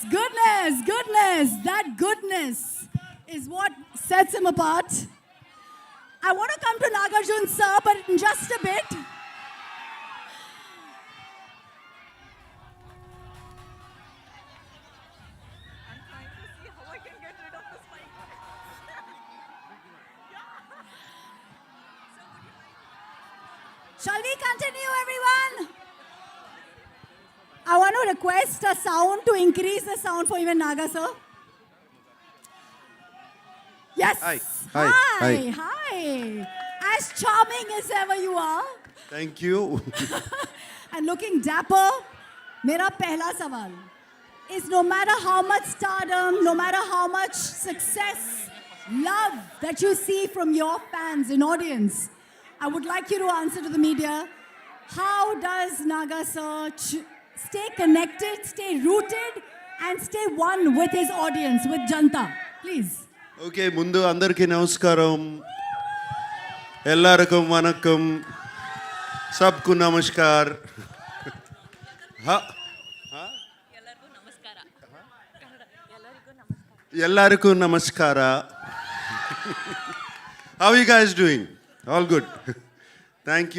Goodness, goodness, that goodness is what sets him apart. I want to come to Nagarjun sir, but in just a bit. Shall we continue, everyone? I want to request a sound to increase the sound for even Naga, sir. Yes. Hi. Hi. Hi. As charming as ever you are. Thank you. And looking dapper. Mera pehla sawal is no matter how much stardom, no matter how much success, love that you see from your fans and audience, I would like you to answer to the media. How does Naga sir stay connected, stay rooted, and stay one with his audience, with Janta? Please. Okay, ముందు అందరికీ నమస్కారం. ఎల్లరికీ వణకం. సబ్కు నమస్కార్. ఎల్లరికీ నమస్కార. How are you guys doing? All good. Thank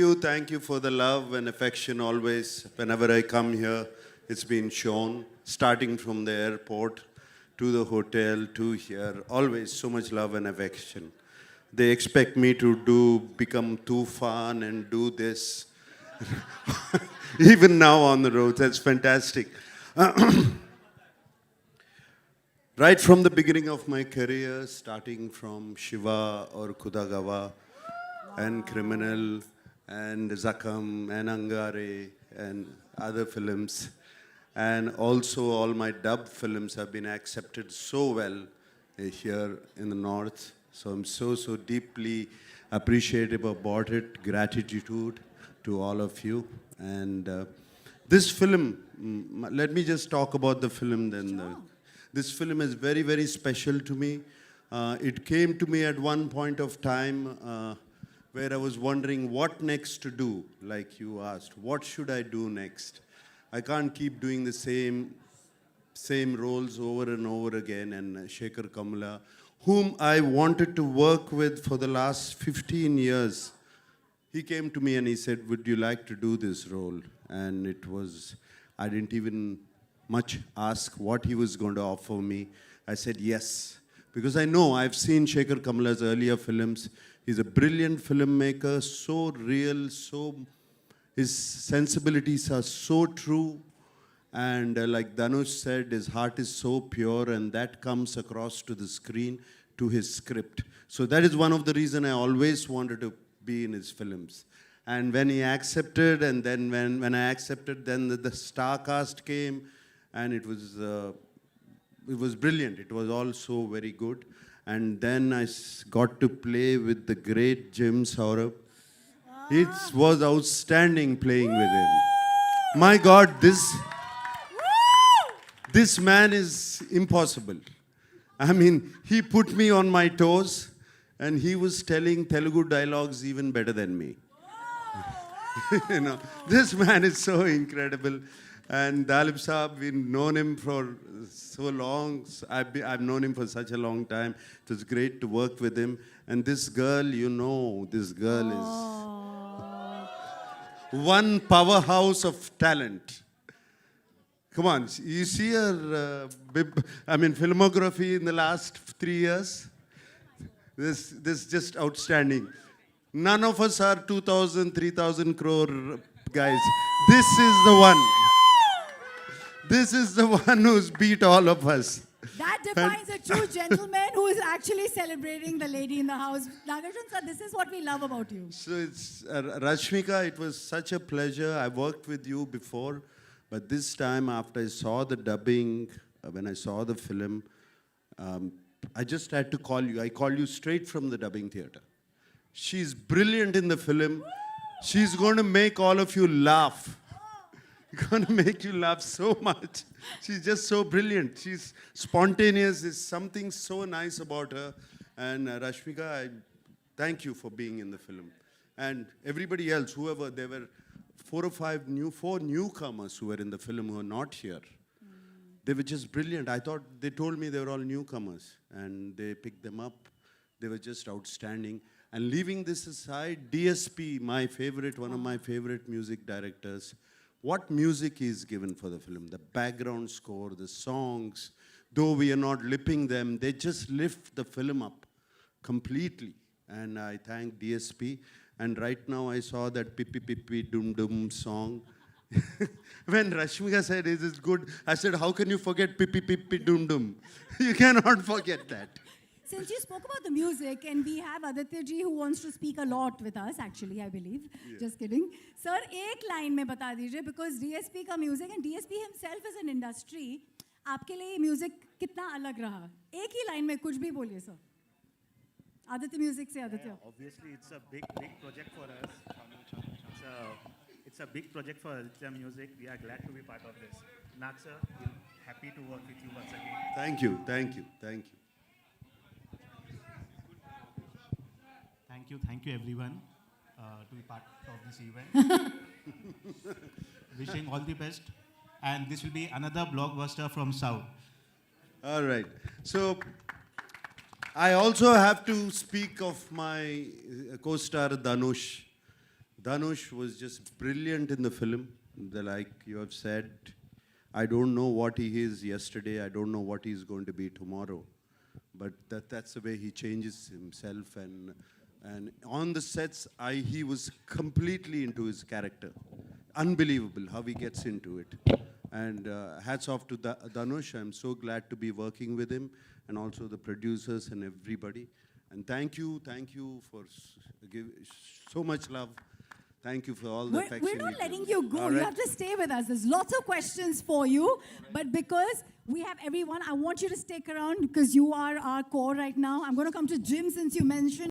you for the love and affection always. Whenever I come here, it's been shown, starting from the airport to the hotel to here. Always so much love and affection. They expect me to become too fun and do this. Even now on the road, that's fantastic. Right from the beginning of my career, starting from Shiva or Kudagawa and Criminal and Zakam and Angare and other films, and also all my dub films have been accepted so well here in the north. So I'm so deeply appreciative about it. Gratitude to all of you. And this film, let me just talk about the film then. Sure. This film is very special to me. It came to me at one point of time where I was wondering what next to do, like you asked. What should I do next? I can't keep doing the same roles over and over again. And Shekhar Kamla, whom I wanted to work with for the last 15 years, he came to me and he said, would you like to do this role? And it was, I didn't even much ask what he was going to offer me. I said yes, because I know I've seen Shekhar Kamla's earlier films. He's a brilliant filmmaker, so real, his sensibilities are so true. And like Dhanush said, his heart is so pure, and that comes across to the screen, to his script. So that is one of the reasons I always wanted to be in his films. And when he accepted, and then when I accepted, then the star cast came, and it was brilliant. It was all so very good. And then I got to play with the great Jim Saurabh. It was outstanding playing with him. My God, this man is impossible. I mean, he put me on my toes, and he was telling Telugu dialogues even better than me. You know, this man is so incredible. And Dalip Saab, we've known him for so long. I've known him for such a long time. It was great to work with him. And this girl, this girl is one powerhouse of talent. Come on, you see her, filmography in the last 3 years? This is just outstanding. None of us are 2,000, 3,000 crore guys. This is the one. This is the one who's beat all of us. That defines a true gentleman who is actually celebrating the lady in the house. Nagarjun sir, this is what we love about you. So it's Rashmika, it was such a pleasure. I worked with you before, but this time after I saw the dubbing, when I saw the film, I just had to call you. I called you straight from the dubbing theater. She's brilliant in the film. She's going to make all of you laugh. Going to make you laugh so much. She's just so brilliant. She's spontaneous. There's something so nice about her. And Rashmika, I thank you for being in the film. And everybody else, whoever, there were 4 newcomers who were in the film who are not here. They were just brilliant. I thought they told me they were all newcomers, and they picked them up. They were just outstanding. And leaving this aside, DSP, my favorite, one of my favorite music directors, what music is given for the film? The background score, the songs, though we are not lipping them, they just lift the film up completely. And I thank DSP. And right now I saw that Pippi Pippi Dum Dum song. When Rashmika said, is it good? I said, how can you forget Pippi Pippi Dum Dum? You cannot forget that. Since you spoke about the music, and we have Aditya ji who wants to speak a lot with us, actually, I believe. Yeah. Just kidding. Sir, एक line में बता दीजिए, because DSP का music and DSP himself is an industry. आपके लिए music कितना अलग रहा? एक ही line में कुछ भी बोलिए, sir. Aditya Music से Aditya. Yeah, obviously, it's a big project for us. It's a big project for Aditya Music. We are glad to be part of this. Nag sir, we're happy to work with you once again. Thank you, thank you, thank you. Thank you everyone to be part of this event. Wishing all the best. And this will be another blockbuster from South. All right. So I also have to speak of my co-star Dhanush. Dhanush was just brilliant in the film. Like you have said, I don't know what he is yesterday. I don't know what he's going to be tomorrow. But that's the way he changes himself. And on the sets, he was completely into his character. Unbelievable how he gets into it. And hats off to Dhanush. I'm so glad to be working with him, and also the producers and everybody. And thank you for giving so much love. Thank you for all the affection. We're not letting you go. All You right. have to stay with us. There's lots of questions for you. But because we have everyone, I want you to stick around because you are our core right now. I'm going to come to Jim since you mentioned